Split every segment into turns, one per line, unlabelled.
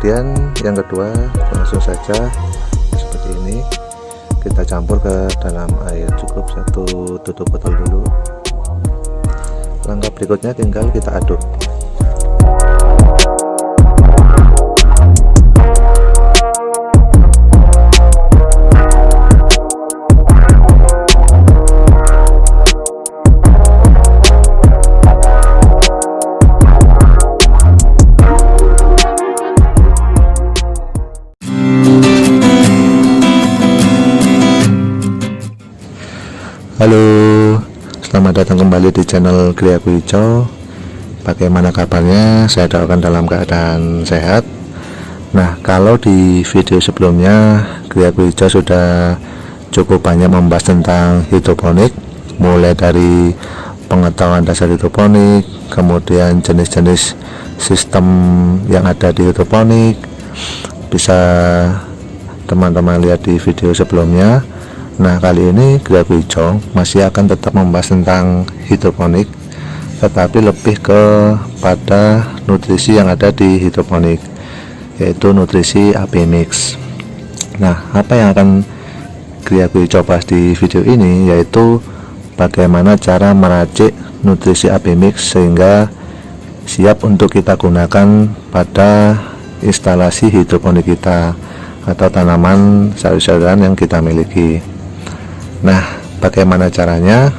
kemudian yang kedua langsung saja seperti ini kita campur ke dalam air, cukup 1 tutup botol dulu. Langkah berikutnya tinggal kita aduk. Halo, selamat datang kembali di channel Gria Hijau. Bagaimana kabarnya? Saya doakan dalam keadaan sehat. Nah, kalau di video sebelumnya Gria Hijau sudah cukup banyak membahas tentang hidroponik, mulai dari pengetahuan dasar hidroponik, kemudian jenis-jenis sistem yang ada di hidroponik. Bisa teman-teman lihat di video sebelumnya. Nah, kali ini Gria Hijau masih akan tetap membahas tentang hidroponik, tetapi lebih kepada nutrisi yang ada di hidroponik, yaitu nutrisi AB mix. Nah, apa yang akan Gria Hijau bahas di video ini yaitu bagaimana cara meracik nutrisi AB mix sehingga siap untuk kita gunakan pada instalasi hidroponik kita atau tanaman sayur-sayuran yang kita miliki. Nah, bagaimana caranya?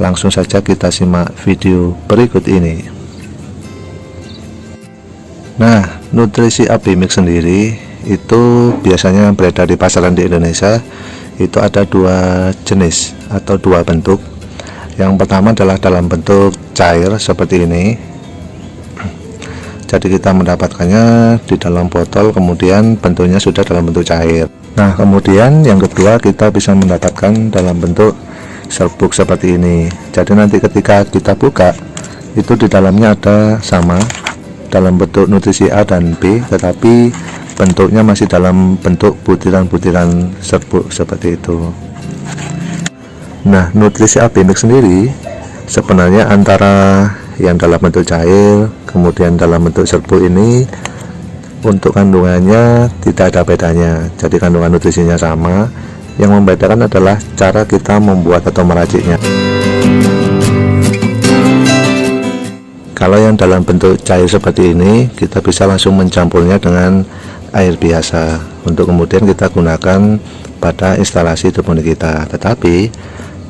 Langsung saja kita simak video berikut ini. Nah, nutrisi AB mix sendiri itu biasanya beredar di pasaran di Indonesia. Itu ada 2 jenis atau 2 bentuk. Yang pertama adalah dalam bentuk cair seperti ini. Jadi kita mendapatkannya di dalam botol, kemudian bentuknya sudah dalam bentuk cair. Nah, kemudian yang kedua kita bisa mendapatkan dalam bentuk serbuk seperti ini. Jadi nanti ketika kita buka, itu di dalamnya ada sama dalam bentuk nutrisi A dan B, tetapi bentuknya masih dalam bentuk butiran-butiran serbuk seperti itu. Nah, nutrisi AB mix sendiri sebenarnya antara yang dalam bentuk cair kemudian dalam bentuk serbuk ini untuk kandungannya tidak ada bedanya, jadi kandungan nutrisinya sama. Yang membedakan adalah cara kita membuat atau meraciknya. Kalau yang dalam bentuk cair seperti ini, kita bisa langsung mencampurnya dengan air biasa untuk kemudian kita gunakan pada instalasi hidroponik kita. Tetapi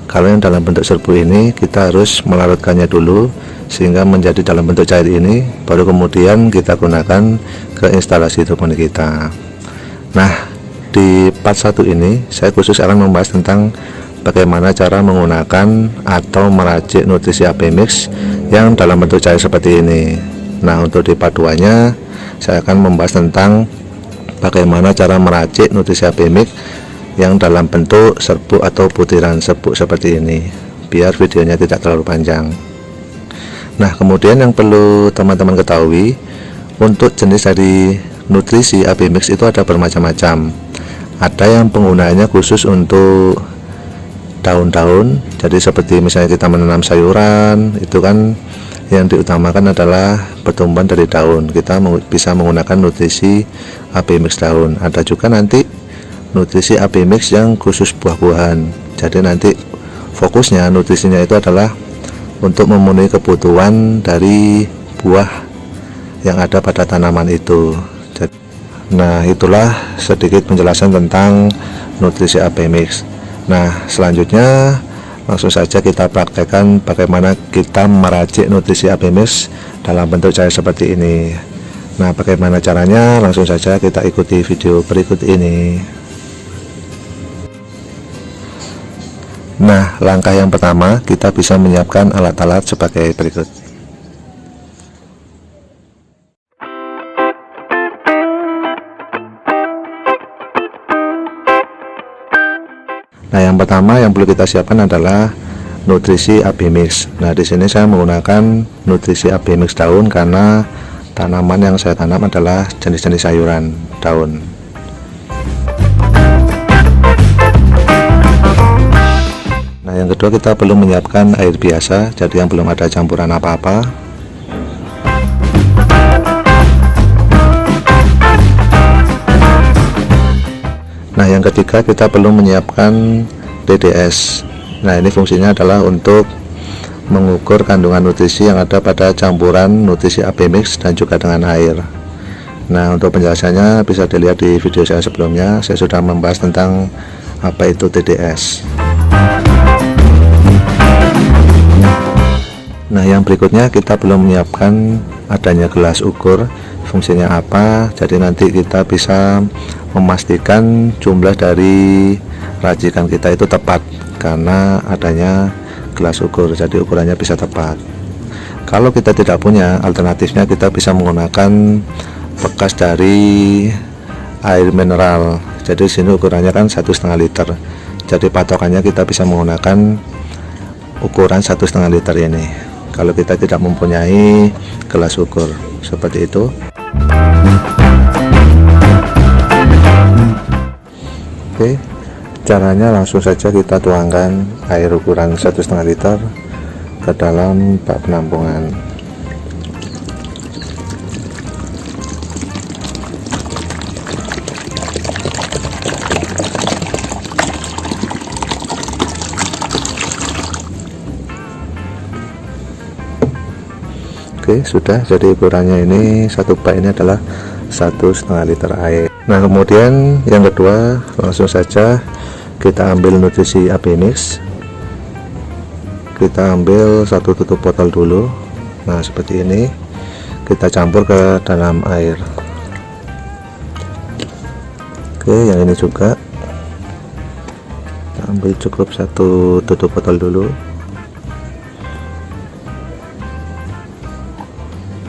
kalau yang dalam bentuk serbuk ini, kita harus melarutkannya dulu sehingga menjadi dalam bentuk cair ini, baru kemudian kita gunakan ke instalasi hidroponik kita. Nah, di part 1 ini saya khusus akan membahas tentang bagaimana cara menggunakan atau meracik nutrisi AB mix yang dalam bentuk cair seperti ini. Nah, untuk di part 2 nya saya akan membahas tentang bagaimana cara meracik nutrisi AB mix yang dalam bentuk serbuk atau butiran serbuk seperti ini, biar videonya tidak terlalu panjang. Nah, kemudian yang perlu teman-teman ketahui, untuk jenis dari nutrisi AB mix itu ada bermacam-macam. Ada yang penggunaannya khusus untuk daun-daun, jadi seperti misalnya kita menanam sayuran, itu kan yang diutamakan adalah pertumbuhan dari daun. Kita bisa menggunakan nutrisi AB mix daun. Ada juga nanti nutrisi AB mix yang khusus buah-buahan, jadi nanti fokusnya nutrisinya itu adalah untuk memenuhi kebutuhan dari buah yang ada pada tanaman itu. Nah, itulah sedikit penjelasan tentang nutrisi AB mix. Nah, selanjutnya langsung saja kita praktekkan bagaimana kita meracik nutrisi AB mix dalam bentuk cair seperti ini. Nah, bagaimana caranya? Langsung saja kita ikuti video berikut ini. Nah, langkah yang pertama kita bisa menyiapkan alat-alat sebagai berikut. Nah, yang pertama yang perlu kita siapkan adalah nutrisi AB mix. Nah, di sini saya menggunakan nutrisi AB mix daun karena tanaman yang saya tanam adalah jenis-jenis sayuran daun. Nah, yang kedua kita perlu menyiapkan air biasa, jadi yang belum ada campuran apa-apa. yang ketiga kita perlu menyiapkan TDS. Nah, ini fungsinya adalah untuk mengukur kandungan nutrisi yang ada pada campuran nutrisi AB mix dan juga dengan air. Nah, untuk penjelasannya bisa dilihat di video saya sebelumnya. Saya sudah membahas tentang apa itu TDS. Nah, yang berikutnya kita belum menyiapkan adanya gelas ukur. Fungsinya apa? Jadi nanti kita bisa memastikan jumlah dari racikan kita itu tepat karena adanya gelas ukur, jadi ukurannya bisa tepat. Kalau kita tidak punya, alternatifnya kita bisa menggunakan bekas dari air mineral. Jadi sini ukurannya kan 1,5 liter, jadi patokannya kita bisa menggunakan ukuran 1,5 liter ini kalau kita tidak mempunyai gelas ukur seperti itu. Oke, caranya langsung saja kita tuangkan air ukuran 1,5 liter ke dalam bak penampungan. Oke, sudah. Jadi ukurannya ini satu bak ini adalah 1,5 liter air. Nah, kemudian yang kedua, langsung saja kita ambil nutrisi AB mix. Kita ambil satu tutup botol dulu. Nah, seperti ini. Kita campur ke dalam air. Oke, yang ini juga kita ambil cukup satu tutup botol dulu.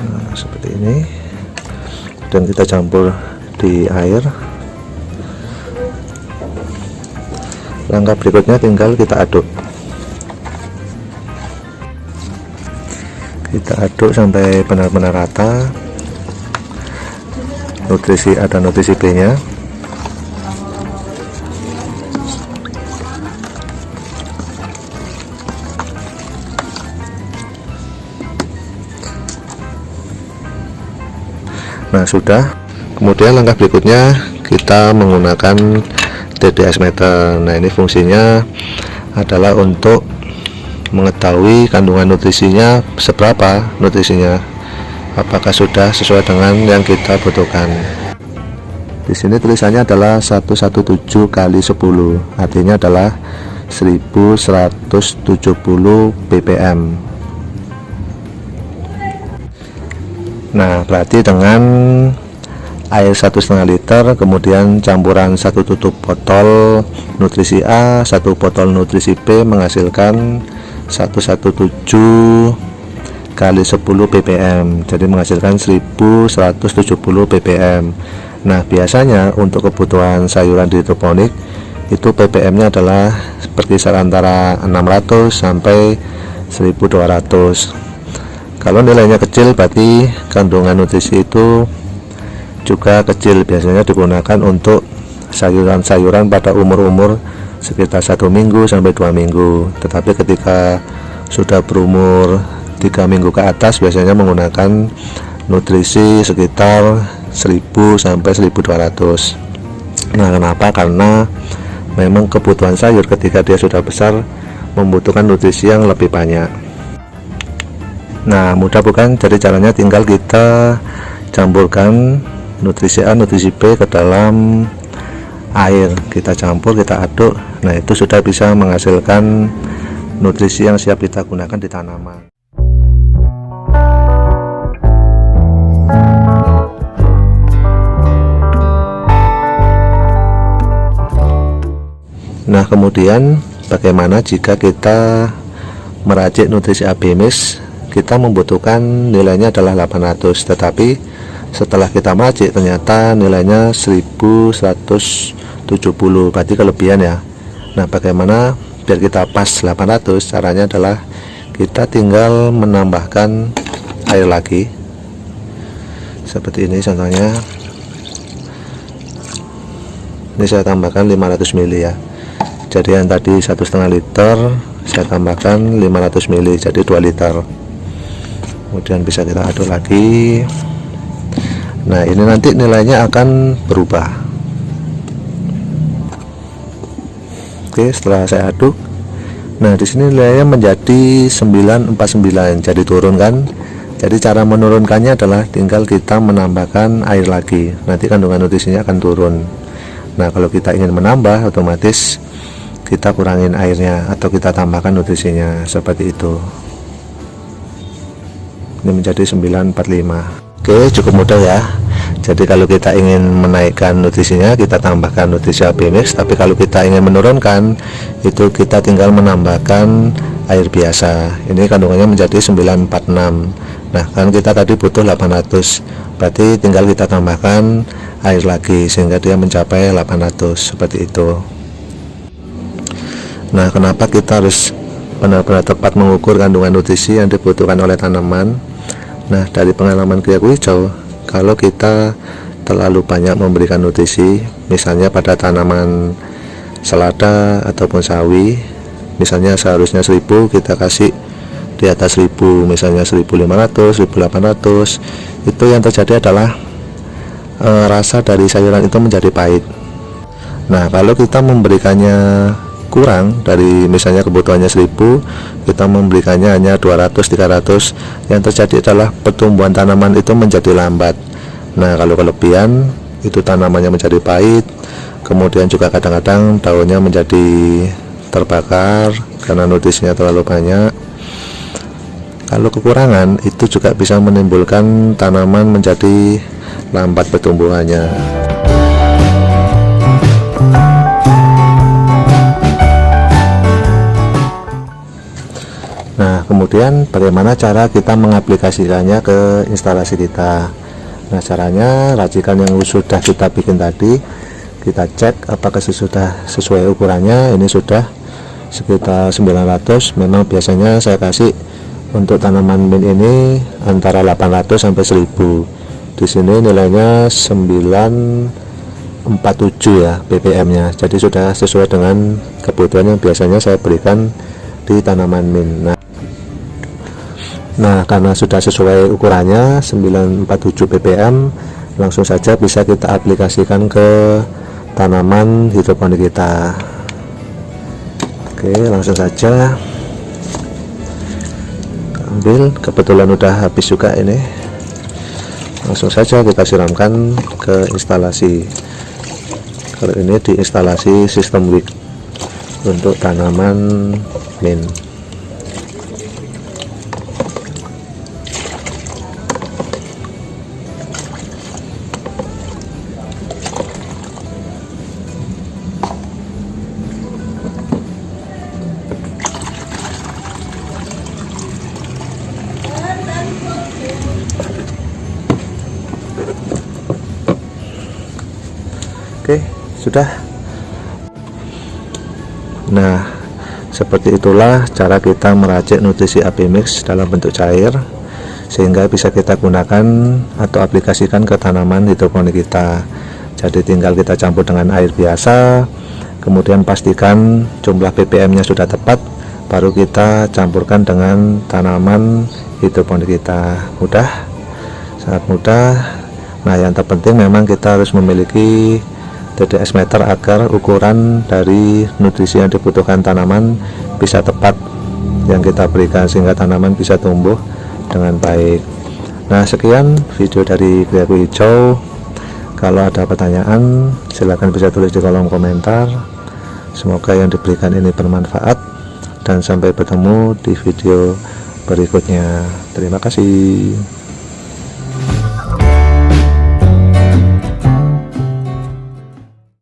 Nah, seperti ini. Dan kita campur di air. Langkah berikutnya tinggal kita aduk. Kita aduk sampai benar-benar rata. Nutrisi ada nutrisi B nya. Nah, sudah. Kemudian langkah berikutnya kita menggunakan TDS meter. Nah, ini fungsinya adalah untuk mengetahui kandungan nutrisinya seberapa nutrisinya, apakah sudah sesuai dengan yang kita butuhkan. Di sini tulisannya adalah 117 kali 10, artinya adalah 1170 ppm. Nah, berarti dengan air 1,5 liter, kemudian campuran satu tutup botol nutrisi A, satu botol nutrisi B menghasilkan 117 kali 10 ppm, jadi menghasilkan 1170 ppm. Nah, biasanya untuk kebutuhan sayuran di hidroponik itu ppm nya adalah berkisar antara 600 sampai 1200. Kalau nilainya kecil berarti kandungan nutrisi itu juga kecil, biasanya digunakan untuk sayuran-sayuran pada umur-umur sekitar 1 minggu sampai 2 minggu. Tetapi ketika sudah berumur 3 minggu ke atas biasanya menggunakan nutrisi sekitar 1000 sampai 1200. Nah, kenapa? Karena memang kebutuhan sayur ketika dia sudah besar membutuhkan nutrisi yang lebih banyak. Nah, mudah bukan? Jadi caranya tinggal kita campurkan nutrisi A, nutrisi B ke dalam air, kita campur, kita aduk. Nah, itu sudah bisa menghasilkan nutrisi yang siap kita gunakan di tanaman. Nah, kemudian bagaimana jika kita meracik nutrisi AB mix? Kita membutuhkan nilainya adalah 800, tetapi setelah kita meracik ternyata nilainya 1170, berarti kelebihan ya. Nah, bagaimana biar kita pas 800? Caranya adalah kita tinggal menambahkan air lagi seperti ini. Contohnya ini saya tambahkan 500 ml ya. Jadi yang tadi 1,5 liter saya tambahkan 500 ml, jadi 2 liter. Kemudian bisa kita aduk lagi. Nah, ini nanti nilainya akan berubah. Oke, setelah saya aduk, nah di sini nilainya menjadi 949, jadi turun kan. Jadi cara menurunkannya adalah tinggal kita menambahkan air lagi, nanti kandungan nutrisinya akan turun. Nah kalau kita ingin menambah, otomatis kita kurangin airnya atau kita tambahkan nutrisinya, seperti itu. Ini menjadi 945. Oke, cukup mudah ya. Jadi kalau kita ingin menaikkan nutrisinya, kita tambahkan nutrisi AB Mix. Tapi kalau kita ingin menurunkan, itu kita tinggal menambahkan air biasa. Ini kandungannya menjadi 946. Nah kan kita tadi butuh 800, berarti tinggal kita tambahkan air lagi sehingga dia mencapai 800, seperti itu. Nah kenapa kita harus benar-benar tepat mengukur kandungan nutrisi yang dibutuhkan oleh tanaman? Nah dari pengalaman Kriaku Hijau, kalau kita terlalu banyak memberikan nutrisi, misalnya pada tanaman selada ataupun sawi, misalnya seharusnya 1000, kita kasih di atas 1000, misalnya 1500, 1800, itu yang terjadi adalah rasa dari sayuran itu menjadi pahit. Nah kalau kita memberikannya kurang dari misalnya kebutuhannya 1000, kita memberikannya hanya 200, 300, yang terjadi adalah pertumbuhan tanaman itu menjadi lambat. Nah kalau kelebihan, itu tanamannya menjadi pahit, kemudian juga kadang-kadang daunnya menjadi terbakar karena nutrisinya terlalu banyak. Kalau kekurangan, itu juga bisa menimbulkan tanaman menjadi lambat pertumbuhannya. Nah kemudian bagaimana cara kita mengaplikasikannya ke instalasi kita? Nah caranya, racikan yang sudah kita bikin tadi, kita cek apakah sudah sesuai ukurannya. Ini sudah sekitar 900. Memang biasanya saya kasih untuk tanaman mint ini antara 800 sampai 1000. Di sini nilainya 947 ya ppm-nya. Jadi sudah sesuai dengan kebutuhan yang biasanya saya berikan di tanaman mint. Nah karena sudah sesuai ukurannya 947 ppm, langsung saja bisa kita aplikasikan ke tanaman hidroponik kita. Oke, langsung saja ambil, kebetulan udah habis juga ini. Langsung saja kita siramkan ke instalasi. Kalau ini di instalasi sistem wick untuk tanaman mint. Oke, sudah. Nah, seperti itulah cara kita meracik nutrisi AB Mix dalam bentuk cair, sehingga bisa kita gunakan atau aplikasikan ke tanaman hidroponik kita. Jadi tinggal kita campur dengan air biasa, kemudian pastikan jumlah ppm-nya sudah tepat, baru kita campurkan dengan tanaman hidroponik kita. Mudah, sangat mudah. Nah yang terpenting memang kita harus memiliki TDS meter agar ukuran dari nutrisi yang dibutuhkan tanaman bisa tepat yang kita berikan, sehingga tanaman bisa tumbuh dengan baik. Nah sekian video dari Kriaku Hijau. Kalau ada pertanyaan silahkan bisa tulis di kolom komentar. Semoga yang diberikan ini bermanfaat, dan sampai bertemu di video berikutnya. Terima kasih.